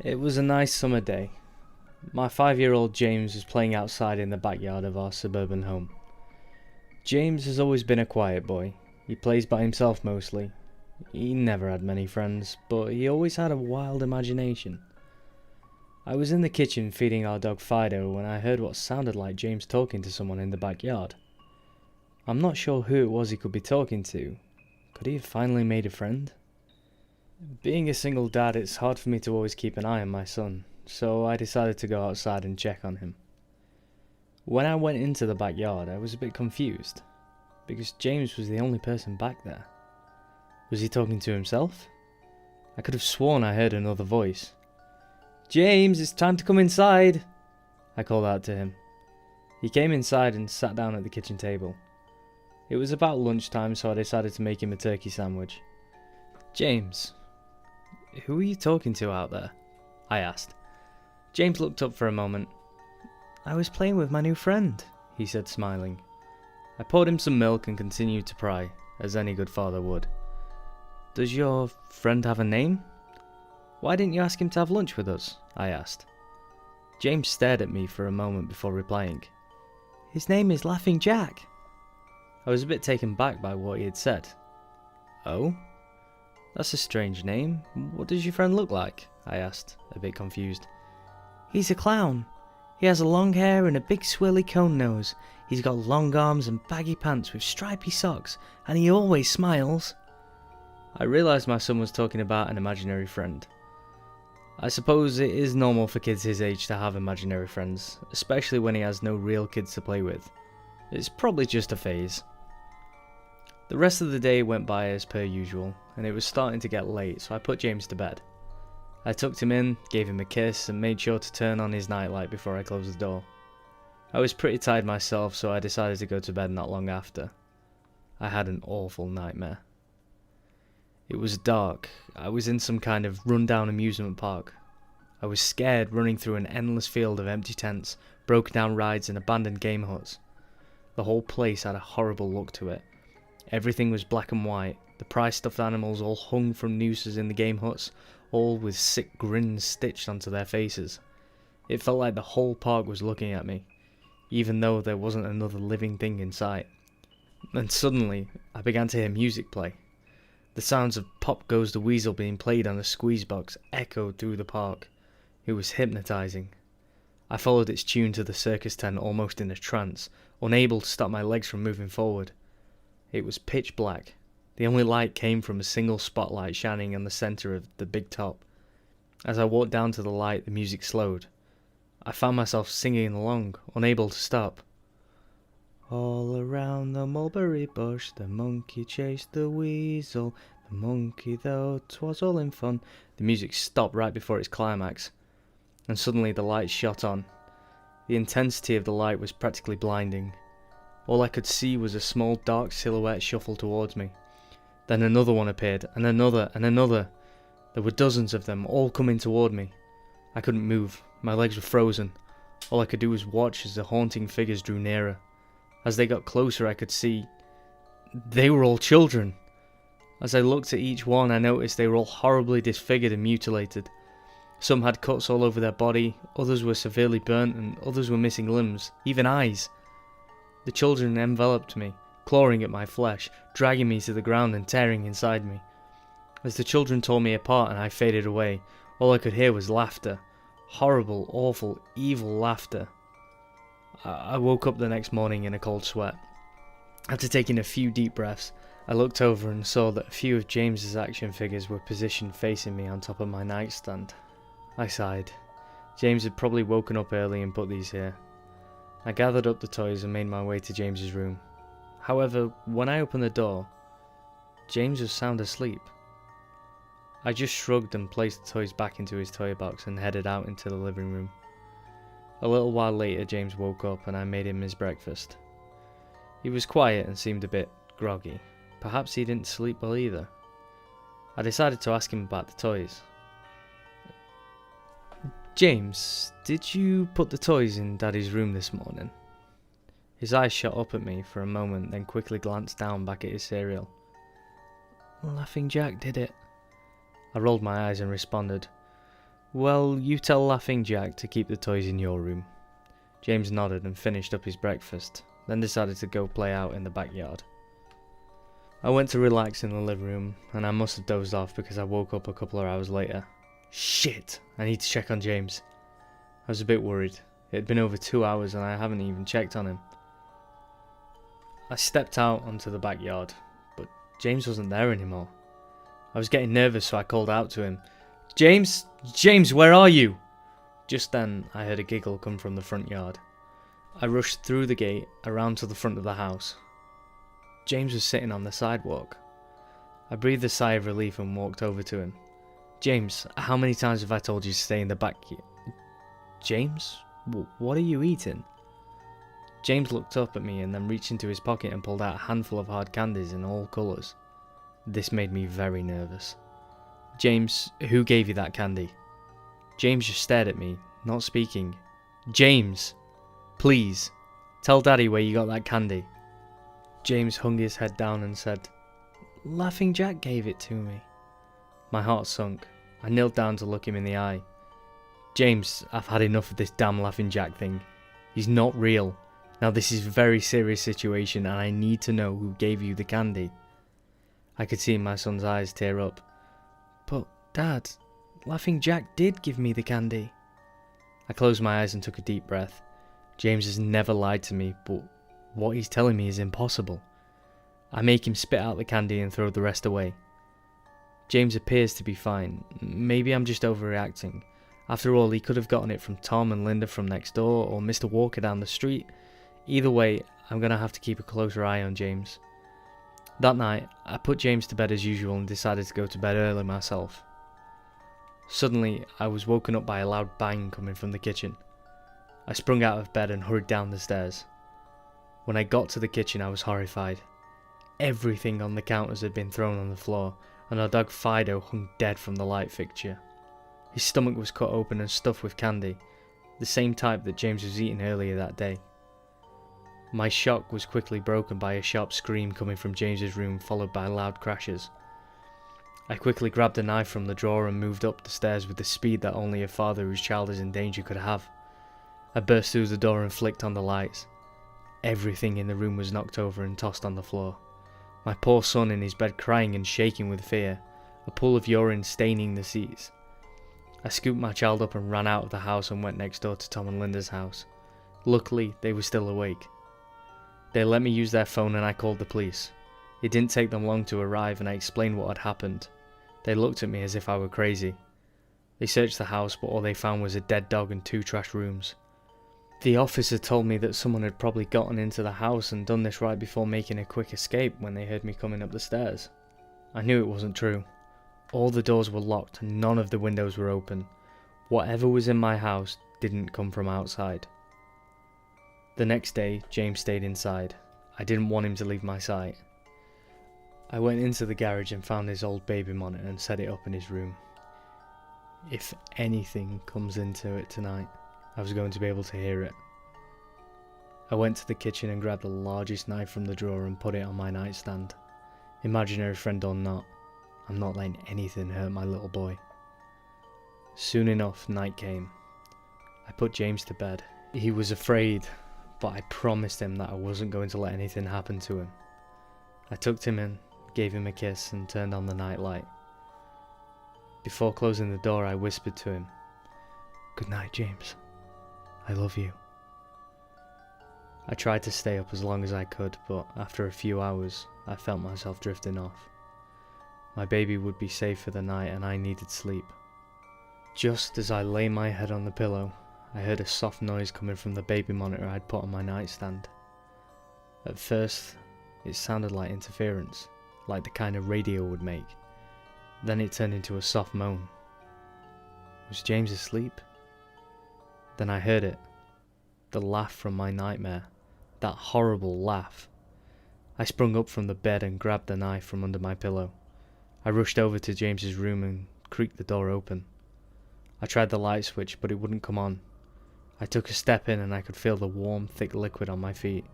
It was a nice summer day. My 5-year-old James was playing outside in the backyard of our suburban home. James has always been a quiet boy. He plays by himself mostly. He never had many friends, but he always had a wild imagination. I was in the kitchen feeding our dog Fido when I heard what sounded like James talking to someone in the backyard. I'm not sure who it was he could be talking to. Could he have finally made a friend? Being a single dad, it's hard for me to always keep an eye on my son, so I decided to go outside and check on him. When I went into the backyard, I was a bit confused, because James was the only person back there. Was he talking to himself? I could have sworn I heard another voice. "James, it's time to come inside!" I called out to him. He came inside and sat down at the kitchen table. It was about lunchtime, so I decided to make him a turkey sandwich. "James, who are you talking to out there?" I asked. James looked up for a moment. "I was playing with my new friend," he said, smiling. I poured him some milk and continued to pry, as any good father would. "Does your friend have a name? Why didn't you ask him to have lunch with us?" I asked. James stared at me for a moment before replying. "His name is Laughing Jack." I was a bit taken back by what he had said. "Oh? That's a strange name. What does your friend look like?" I asked, a bit confused. "He's a clown. He has long hair and a big swirly cone nose. He's got long arms and baggy pants with stripy socks, and he always smiles." I realised my son was talking about an imaginary friend. I suppose it is normal for kids his age to have imaginary friends, especially when he has no real kids to play with. It's probably just a phase. The rest of the day went by as per usual, and it was starting to get late, so I put James to bed. I tucked him in, gave him a kiss, and made sure to turn on his nightlight before I closed the door. I was pretty tired myself, so I decided to go to bed not long after. I had an awful nightmare. It was dark. I was in some kind of run-down amusement park. I was scared, running through an endless field of empty tents, broken down rides and abandoned game huts. The whole place had a horrible look to it. Everything was black and white, the prize stuffed animals all hung from nooses in the game huts, all with sick grins stitched onto their faces. It felt like the whole park was looking at me, even though there wasn't another living thing in sight. And suddenly, I began to hear music play. The sounds of Pop Goes the Weasel being played on a squeeze box echoed through the park. It was hypnotizing. I followed its tune to the circus tent almost in a trance, unable to stop my legs from moving forward. It was pitch black. The only light came from a single spotlight shining on the center of the big top. As I walked down to the light, the music slowed. I found myself singing along, unable to stop. "All around the mulberry bush, the monkey chased the weasel. The monkey, though 'twas all in fun." The music stopped right before its climax, and suddenly the light shot on. The intensity of the light was practically blinding. All I could see was a small dark silhouette shuffle towards me. Then another one appeared, and another, and another. There were dozens of them, all coming toward me. I couldn't move. My legs were frozen. All I could do was watch as the haunting figures drew nearer. As they got closer, I could see they were all children. As I looked at each one, I noticed they were all horribly disfigured and mutilated. Some had cuts all over their body, others were severely burnt, and others were missing limbs, even eyes. The children enveloped me, clawing at my flesh, dragging me to the ground and tearing inside me. As the children tore me apart and I faded away, all I could hear was laughter. Horrible, awful, evil laughter. I woke up the next morning in a cold sweat. After taking a few deep breaths, I looked over and saw that a few of James's action figures were positioned facing me on top of my nightstand. I sighed. James had probably woken up early and put these here. I gathered up the toys and made my way to James's room. However, when I opened the door, James was sound asleep. I just shrugged and placed the toys back into his toy box and headed out into the living room. A little while later, James woke up and I made him his breakfast. He was quiet and seemed a bit groggy. Perhaps he didn't sleep well either. I decided to ask him about the toys. "James, did you put the toys in Daddy's room this morning?" His eyes shot up at me for a moment, then quickly glanced down back at his cereal. "Laughing Jack did it." I rolled my eyes and responded, Well, you tell Laughing Jack to keep the toys in your room. James nodded and finished up his breakfast, then decided to go play out in the backyard. I went to relax in the living room, and I must have dozed off because I woke up a couple of hours later. Shit! I need to check on James. I was a bit worried. It had been over 2 hours and I haven't even checked on him. I stepped out onto the backyard, but James wasn't there anymore. I was getting nervous, so I called out to him. James? James, where are you? Just then, I heard a giggle come from the front yard. I rushed through the gate, around to the front of the house. James was sitting on the sidewalk. I breathed a sigh of relief and walked over to him. James, how many times have I told you to stay in the back? James? What are you eating? James looked up at me and then reached into his pocket and pulled out a handful of hard candies in all colours. This made me very nervous. James, who gave you that candy? James just stared at me, not speaking. James! Please, tell Daddy where you got that candy. James hung his head down and said, Laughing Jack gave it to me. My heart sunk. I knelt down to look him in the eye. James, I've had enough of this damn Laughing Jack thing. He's not real. Now this is a very serious situation and I need to know who gave you the candy. I could see my son's eyes tear up. But, Dad, Laughing Jack did give me the candy. I closed my eyes and took a deep breath. James has never lied to me, but what he's telling me is impossible. I make him spit out the candy and throw the rest away. James appears to be fine. Maybe I'm just overreacting. After all, he could have gotten it from Tom and Linda from next door, or Mr. Walker down the street. Either way, I'm going to have to keep a closer eye on James. That night, I put James to bed as usual and decided to go to bed early myself. Suddenly, I was woken up by a loud bang coming from the kitchen. I sprung out of bed and hurried down the stairs. When I got to the kitchen, I was horrified. Everything on the counters had been thrown on the floor, and our dog Fido hung dead from the light fixture. His stomach was cut open and stuffed with candy, the same type that James was eating earlier that day. My shock was quickly broken by a sharp scream coming from James's room, followed by loud crashes. I quickly grabbed a knife from the drawer and moved up the stairs with the speed that only a father whose child is in danger could have. I burst through the door and flicked on the lights. Everything in the room was knocked over and tossed on the floor. My poor son in his bed crying and shaking with fear, a pool of urine staining the seats. I scooped my child up and ran out of the house and went next door to Tom and Linda's house. Luckily, they were still awake. They let me use their phone and I called the police. It didn't take them long to arrive and I explained what had happened. They looked at me as if I were crazy. They searched the house, but all they found was a dead dog and 2 trash rooms. The officer told me that someone had probably gotten into the house and done this right before making a quick escape when they heard me coming up the stairs. I knew it wasn't true. All the doors were locked and none of the windows were open. Whatever was in my house didn't come from outside. The next day, James stayed inside. I didn't want him to leave my sight. I went into the garage and found his old baby monitor and set it up in his room. If anything comes into it tonight, I was going to be able to hear it. I went to the kitchen and grabbed the largest knife from the drawer and put it on my nightstand. Imaginary friend or not, I'm not letting anything hurt my little boy. Soon enough, night came. I put James to bed. He was afraid, but I promised him that I wasn't going to let anything happen to him. I tucked him in, gave him a kiss and turned on the night light. Before closing the door, I whispered to him, "Good night, James. I love you." I tried to stay up as long as I could, but after a few hours, I felt myself drifting off. My baby would be safe for the night and I needed sleep. Just as I lay my head on the pillow, I heard a soft noise coming from the baby monitor I'd put on my nightstand. At first, it sounded like interference, like the kind of radio would make. Then it turned into a soft moan. Was James asleep? Then I heard it. The laugh from my nightmare. That horrible laugh. I sprung up from the bed and grabbed the knife from under my pillow. I rushed over to James's room and creaked the door open. I tried the light switch, but it wouldn't come on. I took a step in and I could feel the warm, thick liquid on my feet.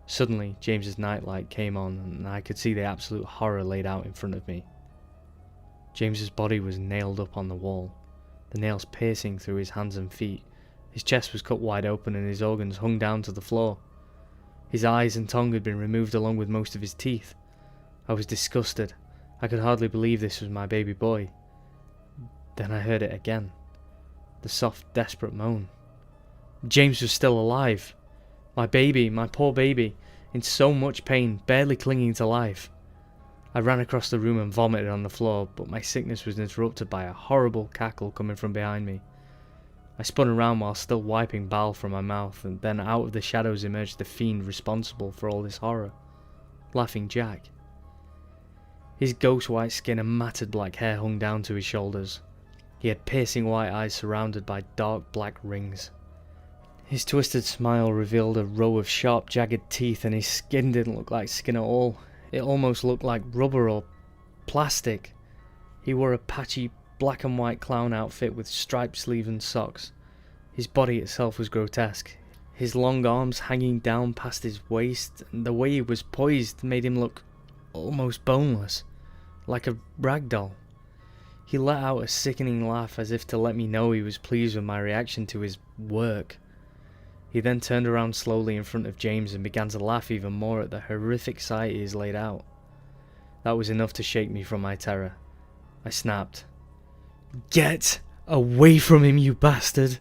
Suddenly, James's nightlight came on and I could see the absolute horror laid out in front of me. James's body was nailed up on the wall. the nails piercing through his hands and feet. His chest was cut wide open and his organs hung down to the floor. His eyes and tongue had been removed along with most of his teeth. I was disgusted. I could hardly believe this was my baby boy. Then I heard it again. The soft, desperate moan. James was still alive. My baby, my poor baby, in so much pain, barely clinging to life. I ran across the room and vomited on the floor, but my sickness was interrupted by a horrible cackle coming from behind me. I spun around while still wiping bile from my mouth, and then out of the shadows emerged the fiend responsible for all this horror. Laughing Jack. His ghost white skin and matted black hair hung down to his shoulders. He had piercing white eyes surrounded by dark black rings. His twisted smile revealed a row of sharp, jagged teeth, and his skin didn't look like skin at all. It almost looked like rubber or plastic. He wore a patchy black and white clown outfit with striped sleeves and socks. His body itself was grotesque. His long arms hanging down past his waist, and the way he was poised made him look almost boneless, like a rag doll. He let out a sickening laugh as if to let me know he was pleased with my reaction to his work. He then turned around slowly in front of James and began to laugh even more at the horrific sight he has laid out. That was enough to shake me from my terror. I snapped, "Get away from him, you bastard!"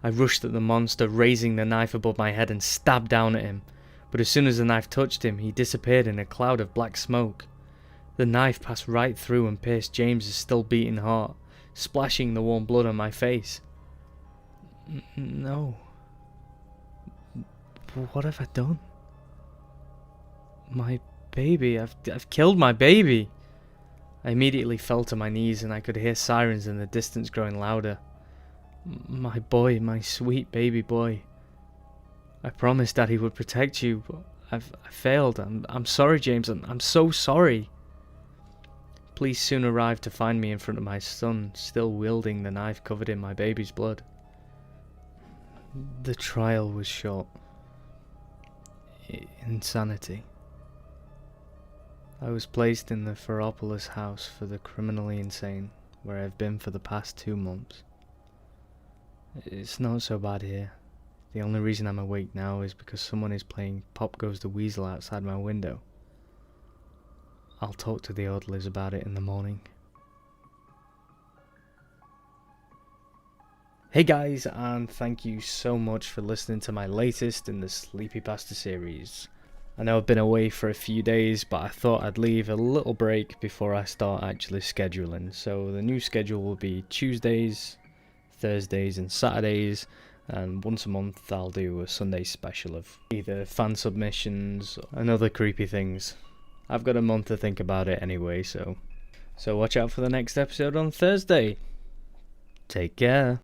I rushed at the monster, raising the knife above my head and stabbed down at him, but as soon as the knife touched him, he disappeared in a cloud of black smoke. The knife passed right through and pierced James's still beating heart, splashing the warm blood on my face. No. What have I done? My baby. I've killed my baby. I immediately fell to my knees and I could hear sirens in the distance growing louder. My boy, my sweet baby boy. I promised Daddy would protect you, but I failed. I'm sorry, James. I'm so sorry. Police soon arrived to find me in front of my son, still wielding the knife covered in my baby's blood. The trial was short. Insanity. I was placed in the Ferropolis house for the criminally insane, where I've been for the past 2 months. It's not so bad here. The only reason I'm awake now is because someone is playing Pop Goes the Weasel outside my window. I'll talk to the orderlies about it in the morning. Hey guys, and thank you so much for listening to my latest in the CreepyPasta series. I know I've been away for a few days, but I thought I'd leave a little break before I start actually scheduling. So the new schedule will be Tuesdays, Thursdays and Saturdays, and once a month I'll do a Sunday special of either fan submissions and other creepy things. I've got a month to think about it anyway, so watch out for the next episode on Thursday. Take care.